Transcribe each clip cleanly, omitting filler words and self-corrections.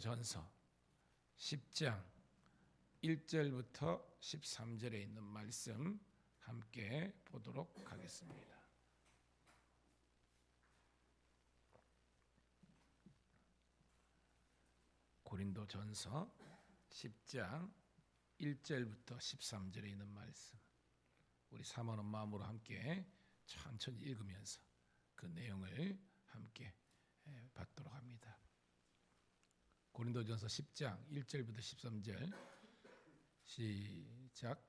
고린도전서 10장 1절부터 13절에 있는 말씀 함께 보도록 하겠습니다. 고린도전서 10장 1절부터 13절에 있는 말씀, 우리 사모하는 마음으로 함께 천천히 읽으면서 그 내용을 함께 받도록 합니다. 고린도전서 10장 1절부터 13절 시작.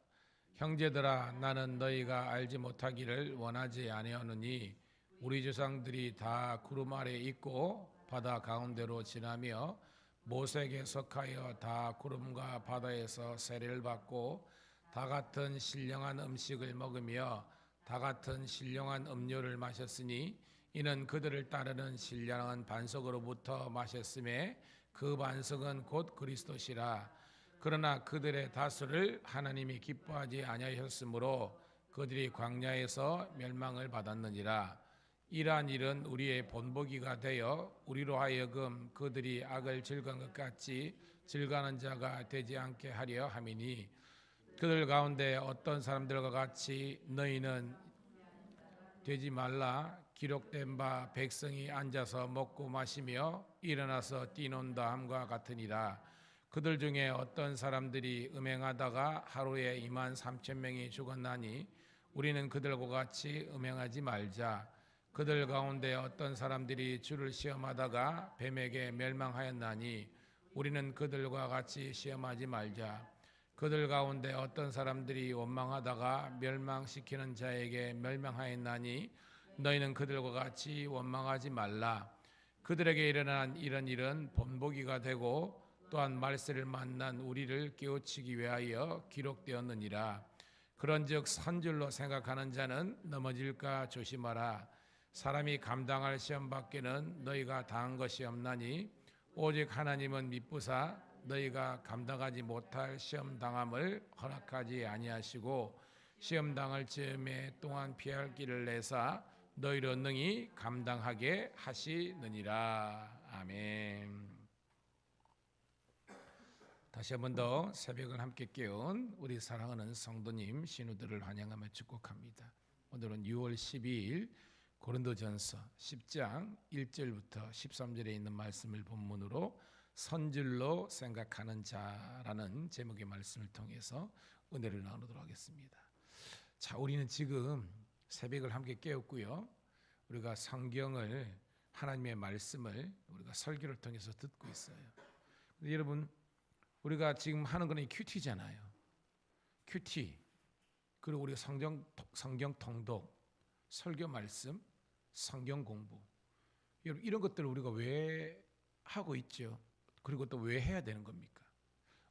형제들아, 나는 너희가 알지 못하기를 원하지 아니하노니 우리 조상들이 다 구름 아래 있고 바다 가운데로 지나며 모세에게 속하여 다 구름과 바다에서 세례를 받고 다 같은 신령한 음식을 먹으며 다 같은 신령한 음료를 마셨으니 이는 그들을 따르는 신령한 반석으로부터 마셨음에 그 반석은 곧 그리스도시라. 그러나 그들의 다수를 하나님이 기뻐하지 아니하셨으므로 그들이 광야에서 멸망을 받았느니라. 이러한 일은 우리의 본보기가 되어 우리로 하여금 그들이 악을 즐거운 것 같이 즐거워하는 자가 되지 않게 하려 함이니, 그들 가운데 어떤 사람들과 같이 너희는 되지 말라. 기록된 바 백성이 앉아서 먹고 마시며 일어나서 뛰논다 함과 같으니라. 그들 중에 어떤 사람들이 음행하다가 하루에 23,000명이 죽었나니 우리는 그들과 같이 음행하지 말자. 그들 가운데 어떤 사람들이 주를 시험하다가 뱀에게 멸망하였나니 우리는 그들과 같이 시험하지 말자. 그들 가운데 어떤 사람들이 원망하다가 멸망시키는 자에게 멸망하였나니 너희는 그들과 같이 원망하지 말라. 그들에게 일어난 이런 일은 본보기가 되고 또한 말세를 만난 우리를 깨우치기 위하여 기록되었느니라. 그런즉 선줄로 생각하는 자는 넘어질까 조심하라. 사람이 감당할 시험 밖에는 너희가 당한 것이 없나니 오직 하나님은 미쁘사 너희가 감당하지 못할 시험 당함을 허락하지 아니하시고 시험 당할 즈음에 또한 피할 길을 내사 너희로 능히 감당하게 하시느니라. 아멘. 다시 한 번 더 새벽을 함께 깨운 우리 사랑하는 성도님 신우들을 환영하며 축복합니다. 오늘은 6월 12일 고린도전서 10장 1절부터 13절에 있는 말씀을 본문으로 선줄로 생각하는 자라는 제목의 말씀을 통해서 은혜를 나누도록 하겠습니다. 자, 우리는 지금 새벽을 함께 깨웠고요. 우리가 성경을, 하나님의 말씀을 우리가 설교를 통해서 듣고 있어요. 여러분, 우리가 지금 하는 거는 큐티잖아요. 큐티. 그리고 우리가 성경 통독, 설교 말씀, 성경 공부. 여러분, 이런 것들을 우리가 왜 하고 있죠? 그리고 또 왜 해야 되는 겁니까?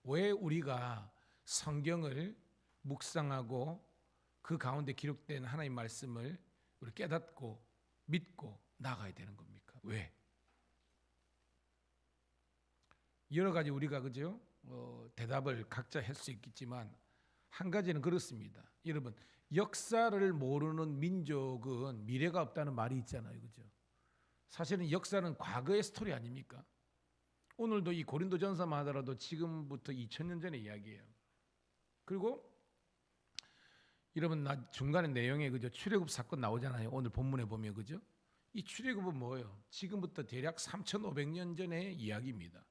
왜 우리가 성경을 묵상하고 그 가운데 기록된 하나님의 말씀을 우리 깨닫고 믿고 나가야 되는 겁니까? 왜? 여러 가지 우리가 그죠? 대답을 각자 할 수 있겠지만 한 가지는 그렇습니다. 여러분, 역사를 모르는 민족은 미래가 없다는 말이 있잖아요, 그죠? 사실은 역사는 과거의 스토리 아닙니까? 오늘도 이 고린도전서만 하더라도 지금부터 2000년 전의 이야기예요. 그리고 여러분, 중간에 내용에 그죠? 출애굽 사건 나오잖아요. 오늘 본문에 보면 그죠? 이 출애굽은 뭐예요? 지금부터 대략 3,500년 전의 이야기입니다.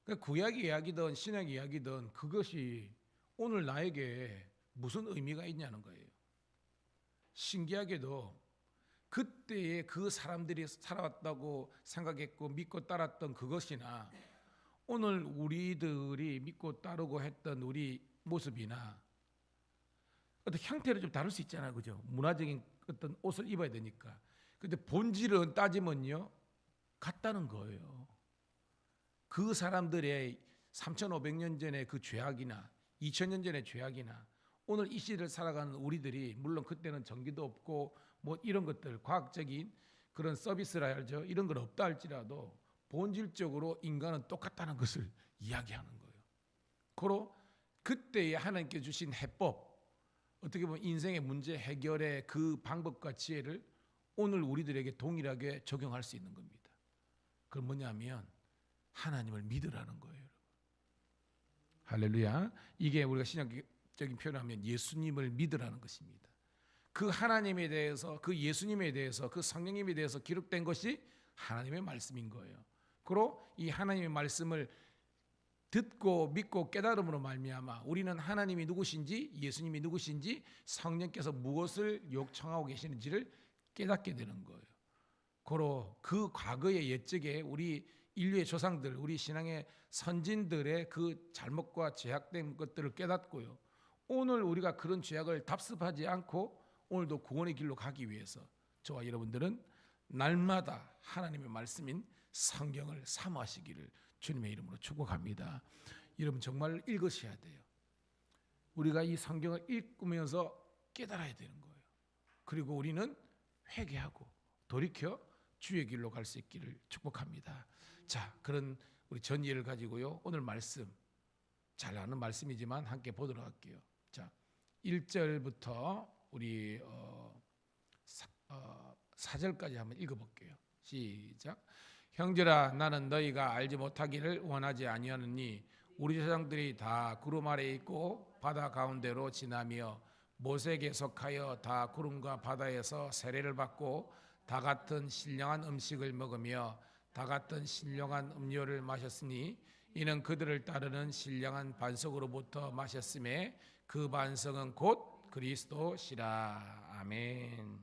그러니까 구약 이야기든 신약 이야기든 그것이 오늘 나에게 무슨 의미가 있냐는 거예요. 신기하게도 그때의 그 사람들이 살아왔다고 생각했고 믿고 따랐던 그것이나 오늘 우리들이 믿고 따르고 했던 우리 모습이나 어떤 형태를 좀 다를 수 있잖아요, 그죠? 문화적인 어떤 옷을 입어야 되니까. 근데 본질은 따지면요 같다는 거예요. 그 사람들의 3,500년 전의 그 죄악이나 2,000년 전의 죄악이나 오늘 이 시대를 살아가는 우리들이, 물론 그때는 전기도 없고 뭐 이런 것들 과학적인 그런 서비스라 할죠, 이런 건 없다 할지라도 본질적으로 인간은 똑같다는 것을 이야기하는 거예요. 그로 그때의 하나님께 주신 해법, 어떻게 보면 인생의 문제 해결의 그 방법과 지혜를 오늘 우리들에게 동일하게 적용할 수 있는 겁니다. 그건 뭐냐면 하나님을 믿으라는 거예요. 할렐루야. 이게 우리가 신학적인 표현하면 예수님을 믿으라는 것입니다. 그 하나님에 대해서, 그 예수님에 대해서, 그 성령님에 대해서 기록된 것이 하나님의 말씀인 거예요. 그리고 이 하나님의 말씀을 듣고 믿고 깨달음으로 말미암아 우리는 하나님이 누구신지, 예수님이 누구신지, 성령께서 무엇을 요청하고 계시는지를 깨닫게 되는 거예요. 고로 그 과거의 옛적에 우리 인류의 조상들, 우리 신앙의 선진들의 그 잘못과 죄악된 것들을 깨닫고요, 오늘 우리가 그런 죄악을 답습하지 않고 오늘도 구원의 길로 가기 위해서 저와 여러분들은 날마다 하나님의 말씀인 성경을 사모하시기를 주님의 이름으로 축복합니다. 여러분 정말 읽으셔야 돼요. 우리가 이 성경을 읽으면서 깨달아야 되는 거예요. 그리고 우리는 회개하고 돌이켜 주의 길로 갈 수 있기를 축복합니다. 자, 그런 우리 전예를 가지고요, 오늘 말씀 잘 아는 말씀이지만 함께 보도록 할게요. 자, 1절부터 우리 4절까지 한번 읽어볼게요. 시작. 형제라, 나는 너희가 알지 못하기를 원하지 아니하느니 우리 조상들이 다 구름 아래 있고 바다 가운데로 지나며 모세에게 속하여 다 구름과 바다에서 세례를 받고 다 같은 신령한 음식을 먹으며 다 같은 신령한 음료를 마셨으니 이는 그들을 따르는 신령한 반석으로부터 마셨음에 그 반석은 곧 그리스도시라. 아멘.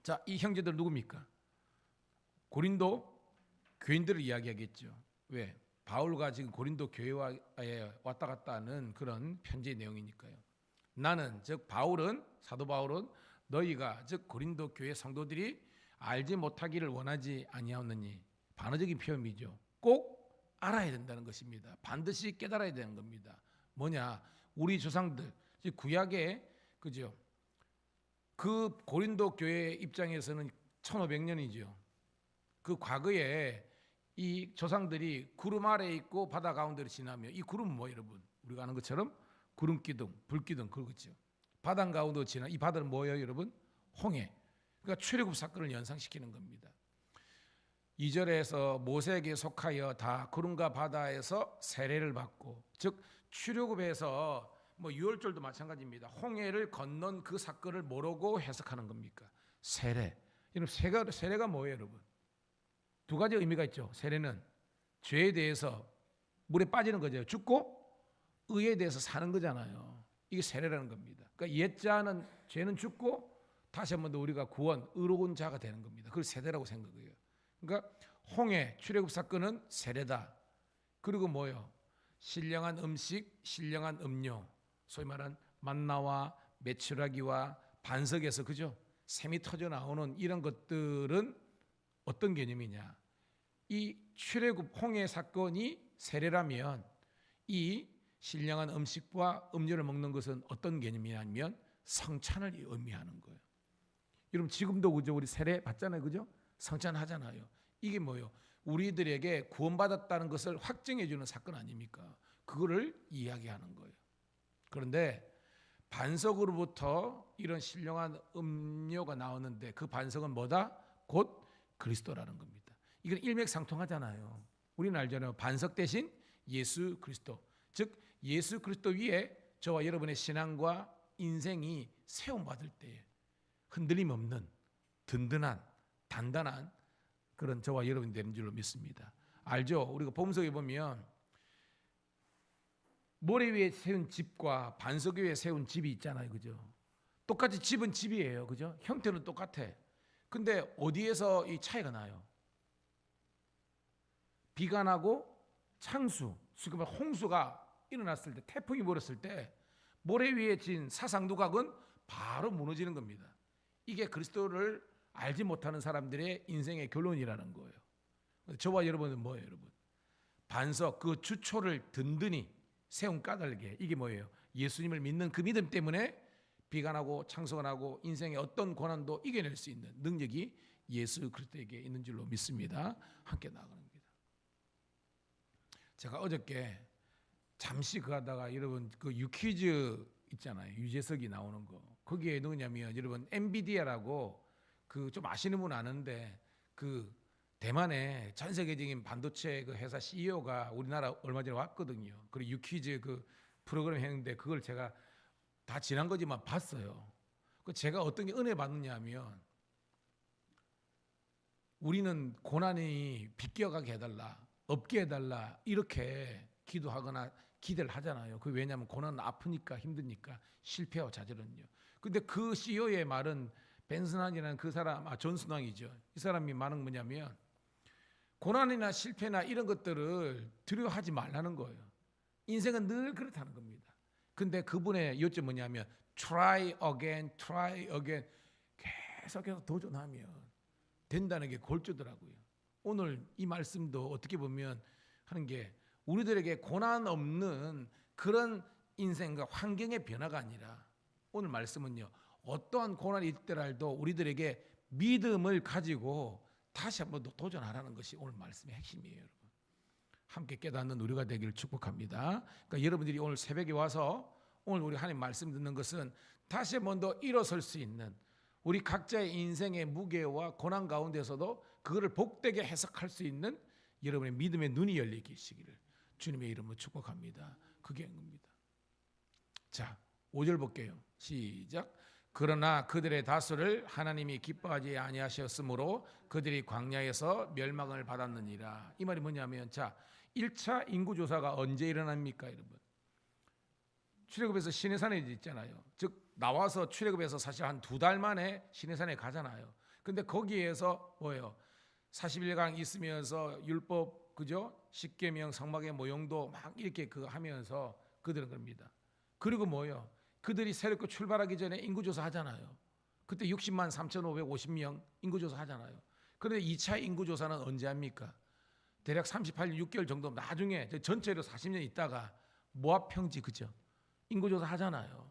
자, 이 형제들 누굽니까? 고린도 교인들을 이야기하겠죠. 왜? 바울과 지금 고린도 교회에 왔다 갔다 하는 그런 편지의 내용이니까요. 나는, 즉 바울은, 사도 바울은 너희가, 즉 고린도 교회 성도들이 알지 못하기를 원하지 아니하느니, 반어적인 표현이죠. 꼭 알아야 된다는 것입니다. 반드시 깨달아야 되는 겁니다. 뭐냐? 우리 조상들, 즉 구약의, 그죠? 그 고린도 교회 입장에서는 1500년이죠. 그 과거에 이 조상들이 구름 아래에 있고 바다 가운데로 지나며, 이 구름은 뭐 여러분? 우리가 아는 것처럼 구름 기둥, 불 기둥, 그렇죠. 바다 가운데로 지나, 이 바다는 뭐예요, 여러분? 홍해. 그러니까 출애굽 사건을 연상시키는 겁니다. 2절에서 모세에게 속하여 다 구름과 바다에서 세례를 받고, 즉 출애굽에서 뭐 유월절도 마찬가지입니다. 홍해를 건넌 그 사건을 뭐라고 해석하는 겁니까? 세례. 여러분 세례가 뭐예요, 여러분? 두 가지 의미가 있죠. 세례는 죄에 대해서 물에 빠지는 거죠. 죽고 의에 대해서 사는 거잖아요. 이게 세례라는 겁니다. 그러니까 옛자는 죄는 죽고 다시 한 번 더 우리가 구원, 의로운 자가 되는 겁니다. 그걸 세례라고 생각해요. 그러니까 홍해 출애굽 사건은 세례다. 그리고 뭐요? 신령한 음식, 신령한 음료, 소위 말한 만나와 메추라기와 반석에서, 그죠? 샘이 터져 나오는 이런 것들은 어떤 개념이냐? 이 출애굽 홍해 사건이 세례라면 이 신령한 음식과 음료를 먹는 것은 어떤 개념이냐면 성찬을 의미하는 거예요. 여러분 지금도 그죠? 우리 세례 받잖아요, 그죠? 성찬 하잖아요. 이게 뭐예요? 우리들에게 구원받았다는 것을 확증해 주는 사건 아닙니까? 그거를 이야기하는 거예요. 그런데 반석으로부터 이런 신령한 음료가 나오는데 그 반석은 뭐다? 곧 그리스도라는 겁니다. 이건 일맥상통하잖아요. 우리는 알잖아요. 반석 대신 예수 그리스도. 즉 예수 그리스도 위에 저와 여러분의 신앙과 인생이 세움받을 때에 흔들림 없는 든든한 단단한 그런 저와 여러분이 되는 줄로 믿습니다. 알죠? 우리가 본문에 보면 모래 위에 세운 집과 반석 위에 세운 집이 있잖아요, 그죠? 똑같이 집은 집이에요, 그죠? 형태는 똑같아. 근데 어디에서 이 차이가 나요? 비가 나고 창수, 홍수가 일어났을 때, 태풍이 불었을 때 모래 위에 진 사상두각은 바로 무너지는 겁니다. 이게 그리스도를 알지 못하는 사람들의 인생의 결론이라는 거예요. 저와 여러분은 뭐예요, 여러분? 반석, 그 주초를 든든히 세운 까닭에 이게 뭐예요? 예수님을 믿는 그 믿음 때문에 비가 나고 창수가 나고 인생의 어떤 고난도 이겨낼 수 있는 능력이 예수 그리스도에게 있는 줄로 믿습니다. 함께 나아가는 겁니다. 제가 어저께 잠시 하다가 여러분 그 유퀴즈 있잖아요. 유재석이 나오는 거. 거기에 누구냐면 여러분 엔비디아라고 그 좀 아시는 분 아는데 그 대만에 전 세계적인 반도체 그 회사 CEO가 우리나라 얼마 전에 왔거든요. 그리고 유퀴즈 그 프로그램 했는데 그걸 제가 다 지난 거지만 봤어요. 그 제가 어떤 게 은혜 받느냐면 우리는 고난이 비껴가게 해달라, 없게 해달라 이렇게 기도하거나 기대를 하잖아요. 그 왜냐하면 고난은 아프니까 힘드니까 실패와 좌절은요. 근데 그 CEO의 말은 벤슨항이라는 그 사람, 존슨항이죠. 이 사람이 말은 뭐냐면 고난이나 실패나 이런 것들을 두려워하지 말라는 거예요. 인생은 늘 그렇다는 겁니다. 근데 그분의 요점 뭐냐면 try again, try again 계속해서 도전하면 된다는 게 골조더라고요. 오늘 이 말씀도 어떻게 보면 하는 게 우리들에게 고난 없는 그런 인생과 환경의 변화가 아니라 오늘 말씀은요. 어떠한 고난이 있더라도 우리들에게 믿음을 가지고 다시 한번 더 도전하라는 것이 오늘 말씀의 핵심이에요, 여러분. 함께 깨닫는 우리가 되기를 축복합니다. 그러니까 여러분들이 오늘 새벽에 와서 오늘 우리 하나님 말씀 듣는 것은 다시 한번 더 일어설 수 있는 우리 각자의 인생의 무게와 고난 가운데서도 그거를 복되게 해석할 수 있는 여러분의 믿음의 눈이 열리게 하시기를 주님의 이름으로 축복합니다. 그게 겁니다. 자, 5절 볼게요. 시작. 그러나 그들의 다수를 하나님이 기뻐하지 아니하셨으므로 그들이 광야에서 멸망을 받았느니라. 이 말이 뭐냐면 자, 1차 인구조사가 언제 일어납니까, 여러분? 출애굽에서 시내산에 있잖아요. 즉 나와서 출애굽에서 사실 한 2달 만에 시내산에 가잖아요. 근데 거기에서 뭐예요? 40일간 있으면서 율법 그죠? 십계명 성막의 모형도 막 이렇게 그거 하면서 그들은 겁니다. 그리고 뭐예요? 그들이 새롭게 출발하기 전에 인구조사 하잖아요. 그때 60만 3,550명 인구조사 하잖아요. 그런데 2차 인구조사는 언제 합니까? 대략 38년 6개월 정도 나중에 전체로 40년 있다가 모압 평지 그죠? 인구조사 하잖아요.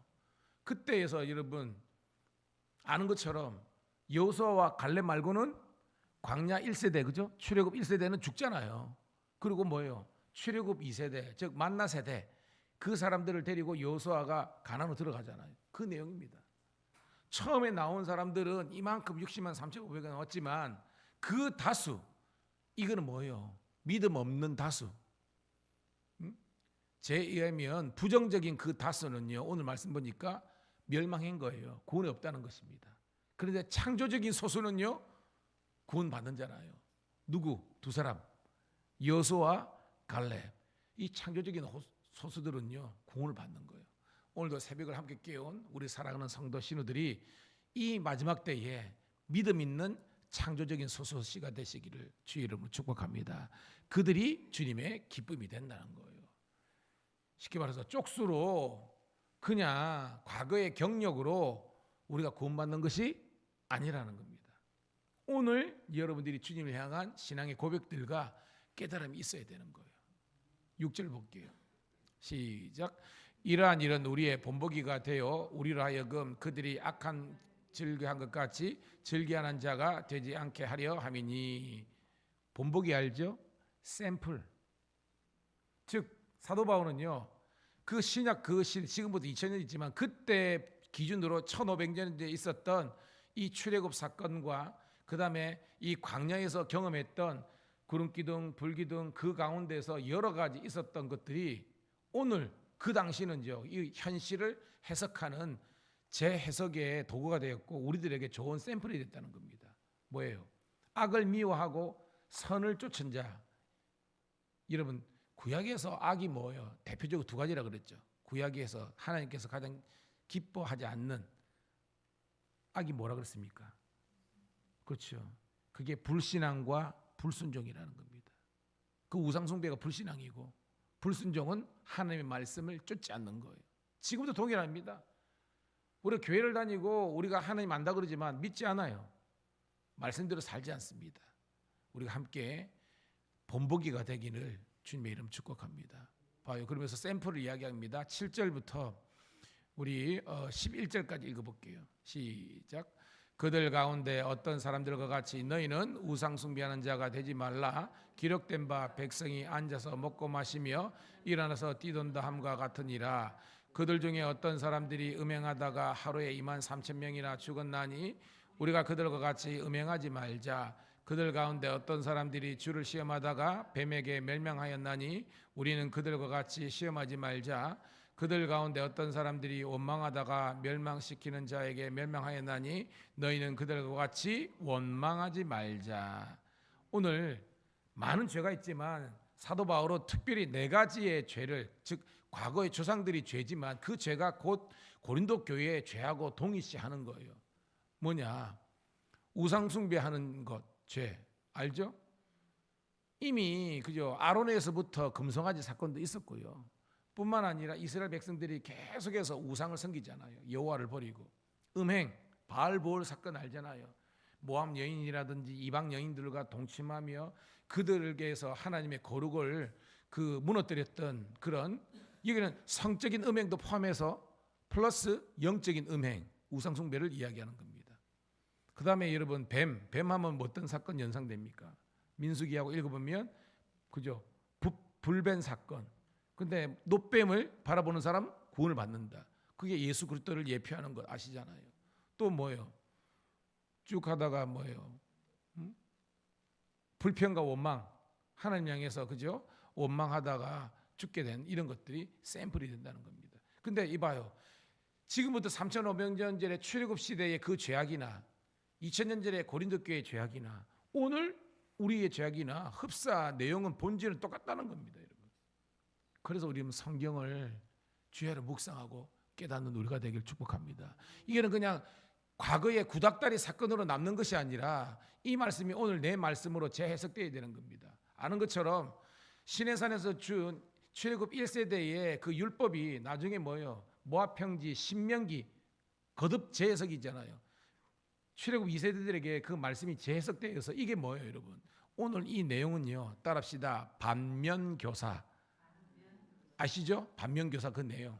그때에서 여러분 아는 것처럼 여호수아와 갈렙 말고는 광야 1세대 그죠? 출애굽 1세대는 죽잖아요. 그리고 뭐예요? 출애굽 2세대 즉 만나 세대 그 사람들을 데리고 여호수아가 가나안으로 들어가잖아요. 그 내용입니다. 처음에 나온 사람들은 이만큼 60만 3,500명 나왔지만 그 다수 이거는 뭐예요? 믿음 없는 다수. 제 의하면 부정적인 그 다수는요. 오늘 말씀 보니까 멸망한 거예요. 구원이 없다는 것입니다. 그런데 창조적인 소수는요. 구원 받는 자라요. 누구? 2사람. 여호수아와 갈렙. 이 창조적인 소수들은요. 구원을 받는 거예요. 오늘도 새벽을 함께 깨운 우리 사랑하는 성도 신우들이 이 마지막 때에 믿음 있는 창조적인 소수씨가 되시기를 주의 이름으로 축복합니다. 그들이 주님의 기쁨이 된다는 거예요. 쉽게 말해서 쪽수로 그냥 과거의 경력으로 우리가 구원받는 것이 아니라는 겁니다. 오늘 여러분들이 주님을 향한 신앙의 고백들과 깨달음이 있어야 되는 거예요. 6절 볼게요. 시작. 이러한 일은 우리의 본보기가 되어 우리로 하여금 그들이 악한 즐겨한 것 같이 즐겨하는 자가 되지 않게 하려 함이니. 본보기 알죠? 샘플. 즉 사도 바울은요. 그 신약 그 지금부터 2000년 있지만 그때 기준으로 1500년대에 있었던 이 출애굽 사건과 그다음에 이 광야에서 경험했던 구름기둥, 불기둥 그 가운데서 여러 가지 있었던 것들이 오늘 그 당시는요. 이 현실을 해석하는 재해석의 도구가 되었고 우리들에게 좋은 샘플이 됐다는 겁니다. 뭐예요? 악을 미워하고 선을 쫓은 자. 여러분 구약에서 악이 뭐예요? 대표적으로 2가지라 그랬죠. 구약에서 하나님께서 가장 기뻐하지 않는 악이 뭐라 그랬습니까? 그렇죠. 그게 불신앙과 불순종이라는 겁니다. 그 우상숭배가 불신앙이고 불순종은 하나님의 말씀을 쫓지 않는 거예요. 지금도 동일합니다. 우리가 교회를 다니고 우리가 하나님 안다 그러지만 믿지 않아요. 말씀대로 살지 않습니다. 우리가 함께 본보기가 되기를 주님의 이름 축복합니다. 봐요. 그러면서 샘플을 이야기합니다. 7절부터 우리 11절까지 읽어볼게요. 시작. 그들 가운데 어떤 사람들과 같이 너희는 우상 숭배하는 자가 되지 말라. 기록된 바 백성이 앉아서 먹고 마시며 일어나서 뛰돈다 함과 같으니라. 그들 중에 어떤 사람들이 음행하다가 하루에 23,000명이나 죽었나니 우리가 그들과 같이 음행하지 말자. 그들 가운데 어떤 사람들이 주를 시험하다가 뱀에게 멸망하였나니 우리는 그들과 같이 시험하지 말자. 그들 가운데 어떤 사람들이 원망하다가 멸망시키는 자에게 멸망하였나니 너희는 그들과 같이 원망하지 말자. 오늘 많은 죄가 있지만 사도 바울은 특별히 네 가지의 죄를, 즉 과거의 조상들이 죄지만 그 죄가 곧 고린도 교회의 죄하고 동일시하는 거예요. 뭐냐? 우상 숭배하는 것, 죄 알죠? 이미 그죠? 아론에서부터 금송아지 사건도 있었고요. 뿐만 아니라 이스라엘 백성들이 계속해서 우상을 섬기잖아요. 여호와를 버리고 음행, 바알보올 사건 알잖아요. 모함 여인이라든지 이방 여인들과 동침하며 그들에게서 하나님의 거룩을 무너뜨렸던 그런, 여기는 성적인 음행도 포함해서 플러스 영적인 음행, 우상 숭배를 이야기하는 겁니다. 그 다음에 여러분 뱀하면 어떤 사건 연상됩니까? 민수기하고 읽어보면 그죠? 불뱀 사건. 근데 노뱀을 바라보는 사람 구원을 받는다. 그게 예수 그리스도를 예표하는 것 아시잖아요. 또 뭐예요? 쭉 하다가 뭐예요? 불평과 원망, 하나님 향해서 그죠? 원망하다가 죽게 된 이런 것들이 샘플이 된다는 겁니다. 근데 이봐요. 지금부터 3,500년 전의 출애굽 시대의 그 죄악이나 2000년 전의 고린도 교회의 죄악이나 오늘 우리의 죄악이나 흡사 내용은 본질은 똑같다는 겁니다, 여러분. 그래서 우리는 성경을 주야로 묵상하고 깨닫는 우리가 되길 축복합니다. 이게는 그냥 과거의 구닥다리 사건으로 남는 것이 아니라 이 말씀이 오늘 내 말씀으로 재해석되어야 되는 겁니다. 아는 것처럼 시내산에서 준 출애굽 1세대의 그 율법이 나중에 뭐예요? 모압평지, 신명기 거듭 재해석이잖아요. 출애굽 2세대들에게 그 말씀이 재해석되어서 이게 뭐예요, 여러분? 오늘 이 내용은요, 따라합시다. 반면교사 아시죠? 반면교사 그 내용,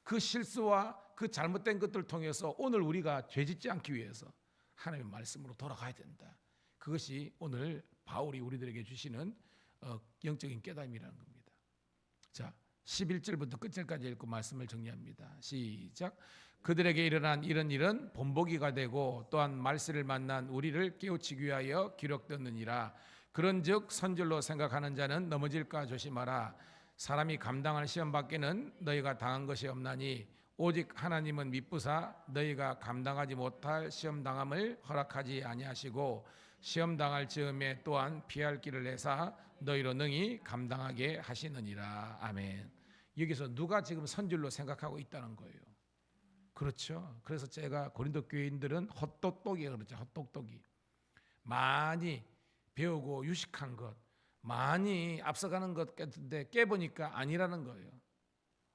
그 실수와 그 잘못된 것들을 통해서 오늘 우리가 죄짓지 않기 위해서 하나님의 말씀으로 돌아가야 된다. 그것이 오늘 바울이 우리들에게 주시는 영적인 깨달음이라는 겁니다. 자, 11절부터 끝절까지 읽고 말씀을 정리합니다. 시작. 그들에게 일어난 이런 일은 본보기가 되고 또한 말세를 만난 우리를 깨우치기 위하여 기록되느니라. 그런즉 선줄로 생각하는 자는 넘어질까 조심하라. 사람이 감당할 시험 밖에는 너희가 당한 것이 없나니 오직 하나님은 미쁘사 너희가 감당하지 못할 시험 당함을 허락하지 아니하시고 시험 당할 즈음에 또한 피할 길을 내사 너희로 능히 감당하게 하시느니라. 아멘. 여기서 누가 지금 선줄로 생각하고 있다는 거예요? 그렇죠. 그래서 제가 고린도 교인들은 헛똑똑이라고 그러죠. 헛똑똑이. 많이 배우고 유식한 것, 많이 앞서가는 것 같은데 깨보니까 아니라는 거예요.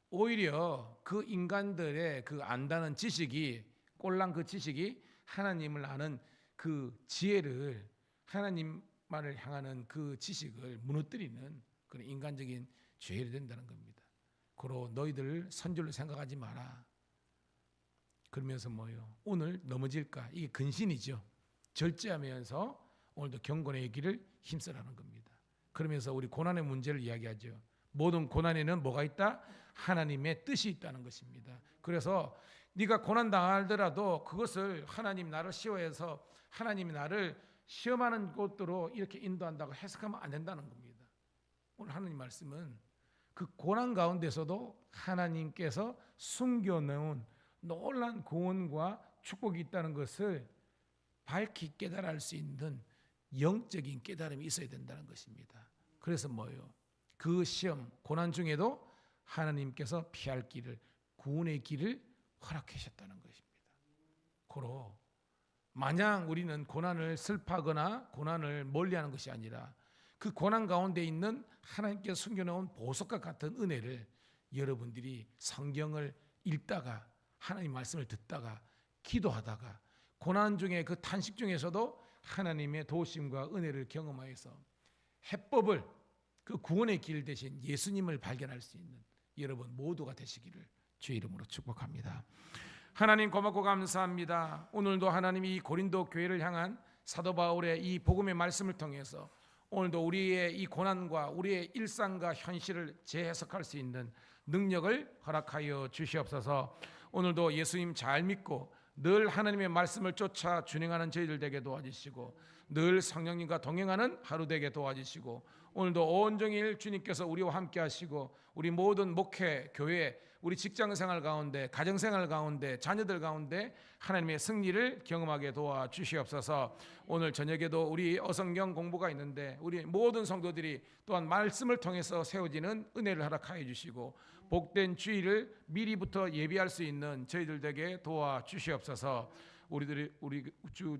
오히려 그 인간들의 그 안다는 지식이, 꼴랑 그 지식이 하나님을 아는 그 지혜를, 하나님만을 향하는 그 지식을 무너뜨리는 그런 인간적인 죄를 된다는 겁니다. 그러 너희들 선줄로 생각하지 마라. 그러면서 뭐요? 오늘 넘어질까? 이게 근신이죠. 절제하면서 오늘도 경건의 길을 힘쓰라는 겁니다. 그러면서 우리 고난의 문제를 이야기하죠. 모든 고난에는 뭐가 있다? 하나님의 뜻이 있다는 것입니다. 그래서 네가 고난 당하더라도 그것을 하나님 나를 시험해서 하나님이 나를 시험하는 곳으로 이렇게 인도한다고 해석하면 안 된다는 겁니다. 오늘 하나님 말씀은 그 고난 가운데서도 하나님께서 숨겨놓은 놀라운 구원과 축복이 있다는 것을 밝히 깨달을 수 있는 영적인 깨달음이 있어야 된다는 것입니다. 그래서 뭐예요? 그 시험, 고난 중에도 하나님께서 피할 길을, 구원의 길을 허락하셨다는 것입니다. 고로 마냥 우리는 고난을 슬퍼하거나 고난을 멀리하는 것이 아니라 그 고난 가운데 있는 하나님께서 숨겨놓은 보석과 같은 은혜를 여러분들이 성경을 읽다가 하나님 말씀을 듣다가 기도하다가 고난 중에 그 탄식 중에서도 하나님의 도우심과 은혜를 경험하여서 해법을, 그 구원의 길 대신 예수님을 발견할 수 있는 여러분 모두가 되시기를 주의 이름으로 축복합니다. 하나님 고맙고 감사합니다. 오늘도 하나님이 이 고린도 교회를 향한 사도 바울의 이 복음의 말씀을 통해서 오늘도 우리의 이 고난과 우리의 일상과 현실을 재해석할 수 있는 능력을 허락하여 주시옵소서. 오늘도 예수님 잘 믿고 늘 하나님의 말씀을 쫓아 준행하는 저희들 되게 도와주시고 늘 성령님과 동행하는 하루 되게 도와주시고 오늘도 온종일 주님께서 우리와 함께 하시고 우리 모든 목회, 교회, 우리 직장생활 가운데, 가정생활 가운데, 자녀들 가운데 하나님의 승리를 경험하게 도와주시옵소서. 오늘 저녁에도 우리 어성경 공부가 있는데 우리 모든 성도들이 또한 말씀을 통해서 세워지는 은혜를 허락하여 주시고 복된 주일을 미리부터 예비할 수 있는 저희들 되게 도와주시옵소서. 우리 주